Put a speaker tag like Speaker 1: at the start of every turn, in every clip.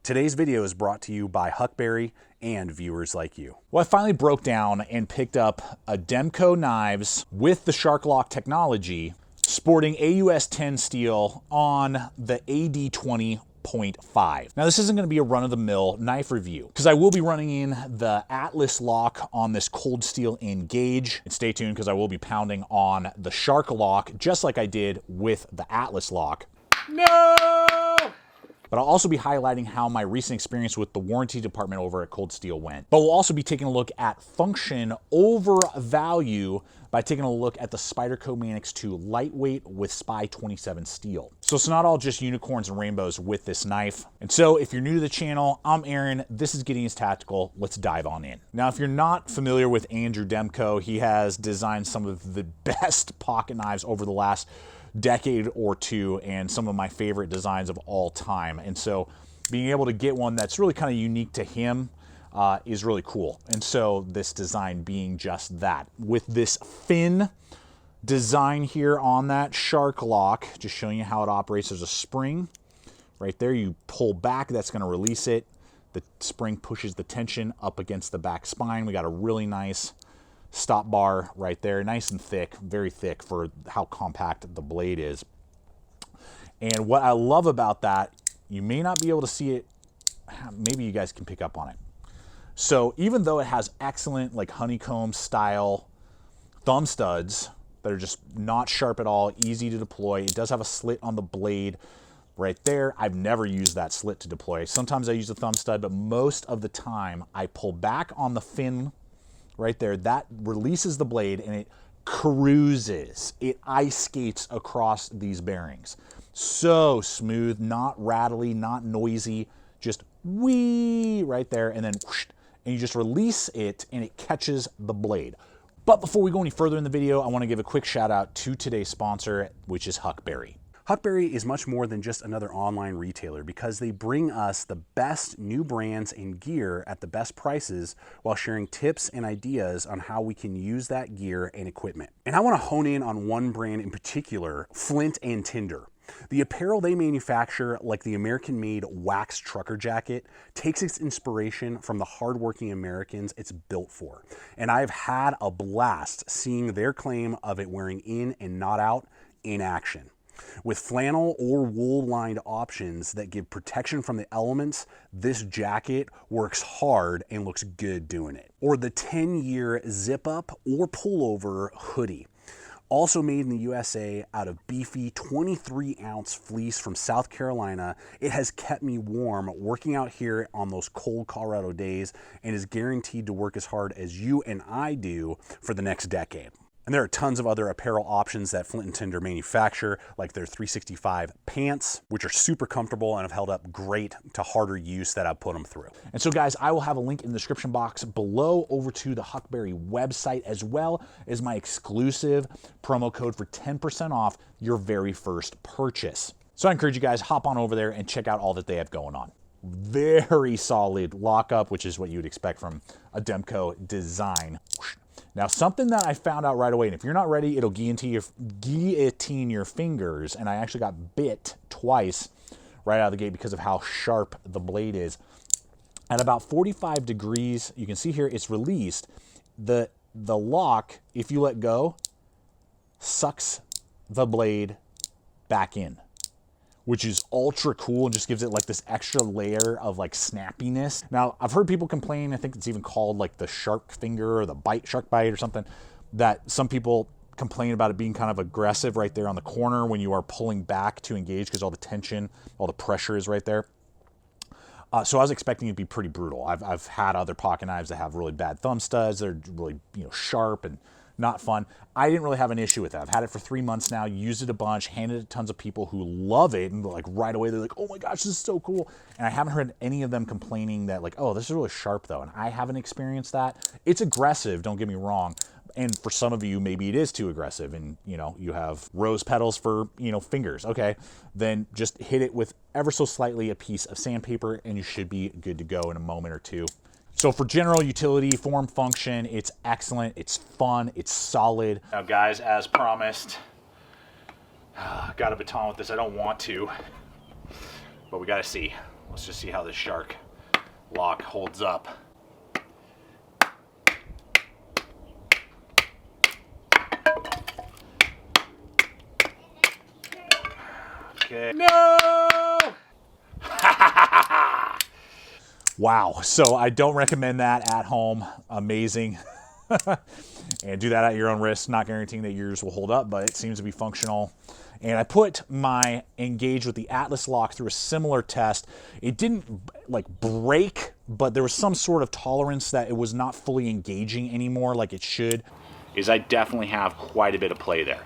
Speaker 1: Today's video is brought to you by Huckberry and viewers like you.
Speaker 2: Well, I finally broke down and picked up a Demko Knives with the Shark Lock technology, sporting AUS 10 steel on the AD20.5. Now, this isn't going to be a run-of-the-mill knife review because I will be running in the Atlas lock on this cold steel Engage. And stay tuned because I will be pounding on the Shark Lock just like I did with the Atlas lock. No! But I'll also be highlighting how my recent experience with the warranty department over at Cold Steel went. But we'll also be taking a look at function over value by taking a look at the Spyderco Manix 2 lightweight with SPY 27 steel. So it's not all just unicorns and rainbows with this knife. And so if you're new to the channel, I'm Aaron, this is Gideon's Tactical, let's dive on in. Now, if you're not familiar with Andrew Demko, he has designed some of the best pocket knives over the last decade or two and some of my favorite designs of all time. And so being able to get one that's really kind of unique to him is really cool. And so this design being just that. With this fin design here on that Shark Lock, just showing you how it operates. There's a spring right there. You pull back, that's going to release it. The spring pushes the tension up against the back spine. We got a really nice stop bar right there, nice and thick, very thick for how compact the blade is. And what I love about that, you may not be able to see it, maybe you guys can pick up on it. So even though it has excellent like honeycomb style thumb studs that are just not sharp at all, easy to deploy, it does have a slit on the blade right there. I've never used that slit to deploy. Sometimes I use the thumb stud, but most of the time I pull back on the fin right there, that releases the blade and it cruises. It ice skates across these bearings. So smooth, not rattly, not noisy, just whee right there, and then whoosh, and you just release it and it catches the blade. But before we go any further in the video, I want to give a quick shout out to today's sponsor, which is Huckberry.
Speaker 1: Huckberry is much more than just another online retailer because they bring us the best new brands and gear at the best prices while sharing tips and ideas on how we can use that gear and equipment. And I want to hone in on one brand in particular, Flint and Tinder. The apparel they manufacture, like the American-made wax trucker jacket, takes its inspiration from the hardworking Americans it's built for. And I've had a blast seeing their claim of it wearing in and not out in action. With flannel or wool-lined options that give protection from the elements, this jacket works hard and looks good doing it. Or the 10-year zip-up or pullover hoodie. Also made in the USA out of beefy 23-ounce fleece from South Carolina, it has kept me warm working out here on those cold Colorado days and is guaranteed to work as hard as you and I do for the next decade. And there are tons of other apparel options that Flint & Tinder manufacture, like their 365 pants, which are super comfortable and have held up great to harder use that I've put them through.
Speaker 2: And so guys, I will have a link in the description box below over to the Huckberry website, as well as my exclusive promo code for 10% off your very first purchase. So I encourage you guys, hop on over there and check out all that they have going on. Very solid lockup, which is what you would expect from a Demko design. Now, something that I found out right away, and if you're not ready, it'll guillotine your fingers, and I actually got bit twice right out of the gate because of how sharp the blade is. At about 45 degrees, you can see here it's released. The lock, if you let go, sucks the blade back in, which is ultra cool and just gives it like this extra layer of like snappiness. Now, I've heard people complain, I think it's even called like the shark finger or the shark bite or something, that some people complain about it being kind of aggressive right there on the corner when you are pulling back to engage because all the tension, all the pressure is right there. So I was expecting it to be pretty brutal. I've had other pocket knives that have really bad thumb studs. They're really, sharp and not fun. I didn't really have an issue with that. I've had it for 3 months now, used it a bunch, handed it to tons of people who love it, and like right away they're like, oh my gosh, this is so cool. And I haven't heard any of them complaining that like, oh, this is really sharp though, and I haven't experienced that. It's aggressive, don't get me wrong. And for some of you, maybe it is too aggressive and you have rose petals for, fingers. Okay, then just hit it with ever so slightly a piece of sandpaper and you should be good to go in a moment or two. So for general utility, form, function, it's excellent, it's fun, it's solid. Now guys, as promised, got a baton with this. I don't want to, but we gotta see. Let's just see how this shark lock holds up. Okay. No! Wow, so I don't recommend that at home. Amazing. And do that at your own risk, not guaranteeing that yours will hold up, but it seems to be functional. And I put my Engage with the Atlas lock through a similar test. It didn't like break, but there was some sort of tolerance that it was not fully engaging anymore like it should. I definitely have quite a bit of play there.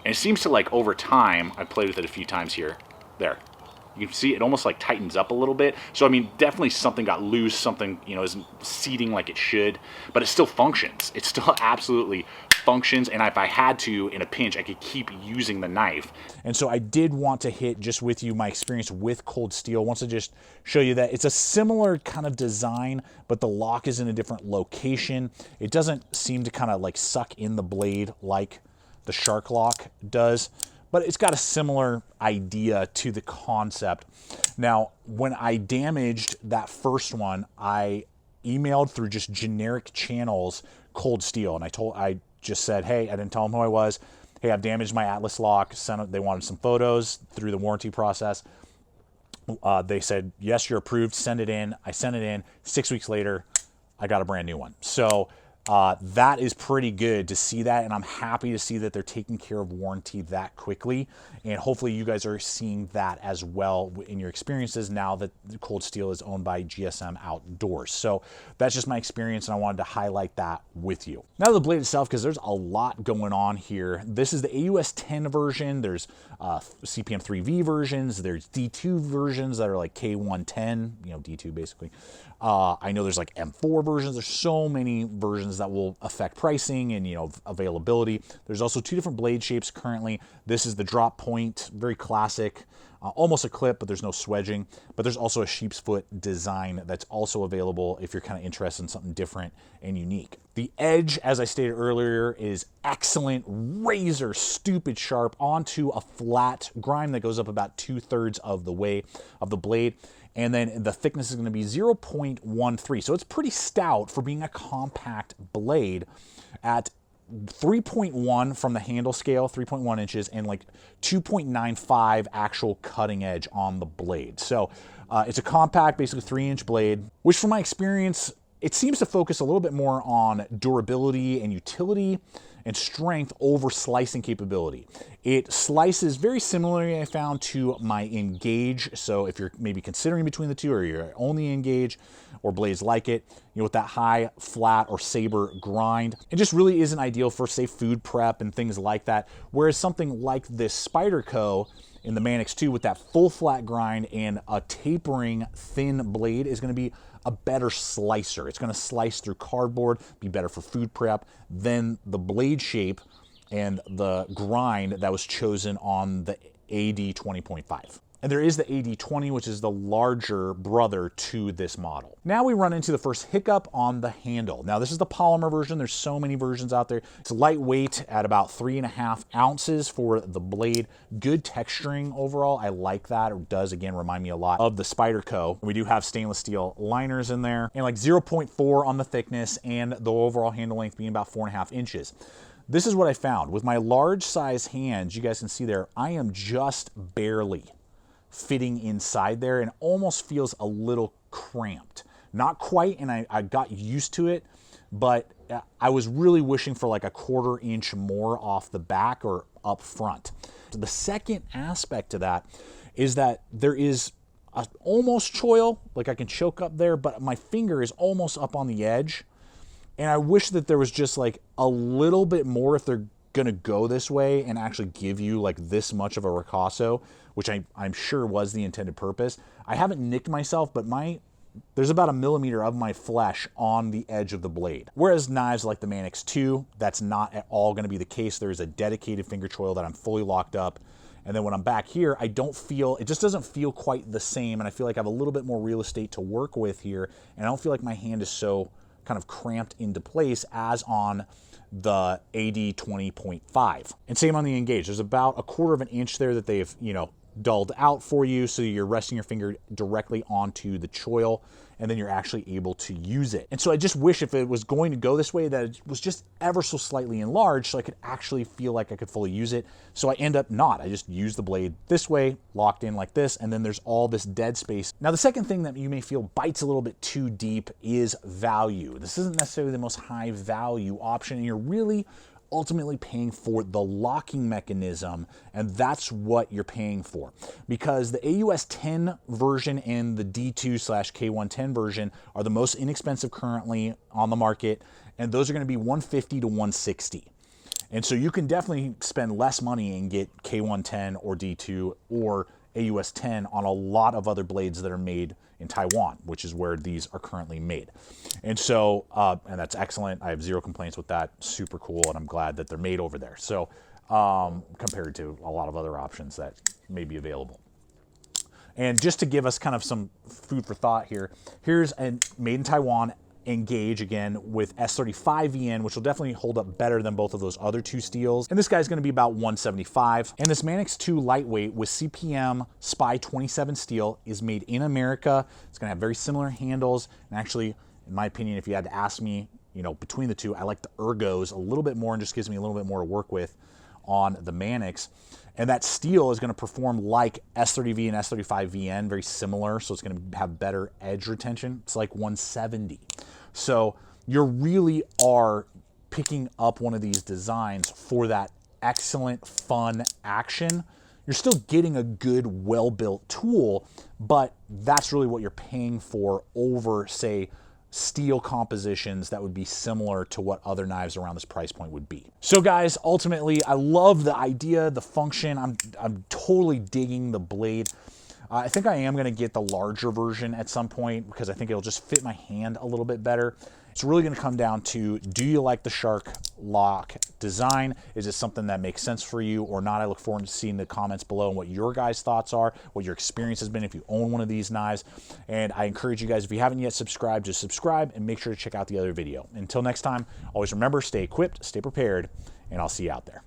Speaker 2: And it seems to, like, over time, I played with it a few times here. There. You can see it almost like tightens up a little bit. So, I mean, definitely something got loose, something, you know, isn't seating like it should, but it still functions. It still absolutely functions, and if I had to, in a pinch, I could keep using the knife. And so I did want to hit just with you my experience with cold steel. Once I just show you that it's a similar kind of design, but the lock is in a different location. It doesn't seem to kind of like suck in the blade like the shark lock does, but it's got a similar idea to the concept. Now, when I damaged that first one, I emailed through just generic channels Cold Steel, and I just said, hey, I didn't tell them who I was. Hey, I've damaged my Atlas lock. They wanted some photos through the warranty process. They said, yes, you're approved, send it in. I sent it in. 6 weeks later, I got a brand new one. So that is pretty good to see that, and I'm happy to see that they're taking care of warranty that quickly, and hopefully you guys are seeing that as well in your experiences now that Cold Steel is owned by GSM Outdoors. So that's just my experience, and I wanted to highlight that with you. Now the blade itself, because there's a lot going on here. This is the AUS 10 version. There's CPM 3V versions. There's D2 versions that are like K110, you know, D2 basically. I know there's like M4 versions. There's so many versions that will affect pricing and, you know, availability. There's also two different blade shapes currently. This is the drop point, very classic, almost a clip, but there's no swedging. But there's also a sheep's foot design that's also available if you're kind of interested in something different and unique. The edge, as I stated earlier, is excellent, razor stupid sharp onto a flat grind that goes up about 2/3 of the way of the blade. And then the thickness is going to be 0.13. So it's pretty stout for being a compact blade at 3.1 from the handle scale, 3.1 inches, and like 2.95 actual cutting edge on the blade. So it's a compact, basically 3-inch blade, which from my experience, it seems to focus a little bit more on durability and utility and strength over slicing capability. It slices very similarly, I found, to my Engage. So if you're maybe considering between the two, or you're only Engage or blades like it, you know, with that high, flat, or saber grind, it just really isn't ideal for, say, food prep and things like that. Whereas something like this Spyderco in the Man X2 with that full flat grind and a tapering thin blade is going to be a better slicer. It's going to slice through cardboard, be better for food prep than the blade shape and the grind that was chosen on the AD20.5. And there is the AD20, which is the larger brother to this model. Now we run into the first hiccup on the handle. Now this is the polymer version. There's so many versions out there. It's lightweight at about 3.5 ounces for the blade. Good texturing overall. I like that. It does, again, remind me a lot of the Spyderco. We do have stainless steel liners in there, and like 0.4 on the thickness, and the overall handle length being about 4.5 inches. This is what I found. With my large size hands, you guys can see there, I am just barely fitting inside there, and almost feels a little cramped. Not quite, and I got used to it, but I was really wishing for like a 1/4 inch more off the back or up front. The second aspect to that is that there is a almost choil, like I can choke up there, but my finger is almost up on the edge. And I wish that there was just like a little bit more if they're gonna go this way and actually give you like this much of a ricasso, which I'm sure was the intended purpose. I haven't nicked myself, but there's about 1 millimeter of my flesh on the edge of the blade. Whereas knives like the Man X2, that's not at all gonna be the case. There's a dedicated finger choil that I'm fully locked up. And then when I'm back here, I don't feel, it just doesn't feel quite the same. And I feel like I have a little bit more real estate to work with here. And I don't feel like my hand is so kind of cramped into place as on the AD20.5. And same on the Engage. There's about 1/4 inch there that they've, you know, dulled out for you, so you're resting your finger directly onto the choil, and then you're actually able to use it. And so I just wish if it was going to go this way that it was just ever so slightly enlarged so I could actually feel like I could fully use it. So I end up not. I just use the blade this way, locked in like this, and then there's all this dead space. Now the second thing that you may feel bites a little bit too deep is value. This isn't necessarily the most high value option, and you're really ultimately paying for the locking mechanism, and that's what you're paying for, because the AUS 10 version and the D2/K110 version are the most inexpensive currently on the market, and those are going to be $150 to $160. And so you can definitely spend less money and get K110 or D2 or AUS 10 on a lot of other blades that are made in Taiwan, which is where these are currently made. And so, and that's excellent. I have zero complaints with that. Super cool, and I'm glad that they're made over there. So, compared to a lot of other options that may be available. And just to give us kind of some food for thought here, here's a made in Taiwan Engage again with S35VN, which will definitely hold up better than both of those other two steels. And this guy's going to be about $175. And this Manix 2 lightweight with CPM SPY 27 steel is made in America. It's going to have very similar handles. And actually, in my opinion, if you had to ask me, you know, between the two, I like the Ergos a little bit more and just gives me a little bit more to work with on the Manix. And that steel is going to perform like S30V and S35VN, very similar. So it's going to have better edge retention. It's like 170. So you really are picking up one of these designs for that excellent, fun action. You're still getting a good, well-built tool, but that's really what you're paying for over, say, steel compositions that would be similar to what other knives around this price point would be. So guys, ultimately, I love the idea, the function. I'm totally digging the blade. I think I am going to get the larger version at some point because I think it'll just fit my hand a little bit better. It's really going to come down to, do you like the shark lock design? Is it something that makes sense for you or not? I look forward to seeing the comments below and what your guys' thoughts are, what your experience has been if you own one of these knives. And I encourage you guys, if you haven't yet subscribed, just subscribe and make sure to check out the other video. Until next time, always remember, stay equipped, stay prepared, and I'll see you out there.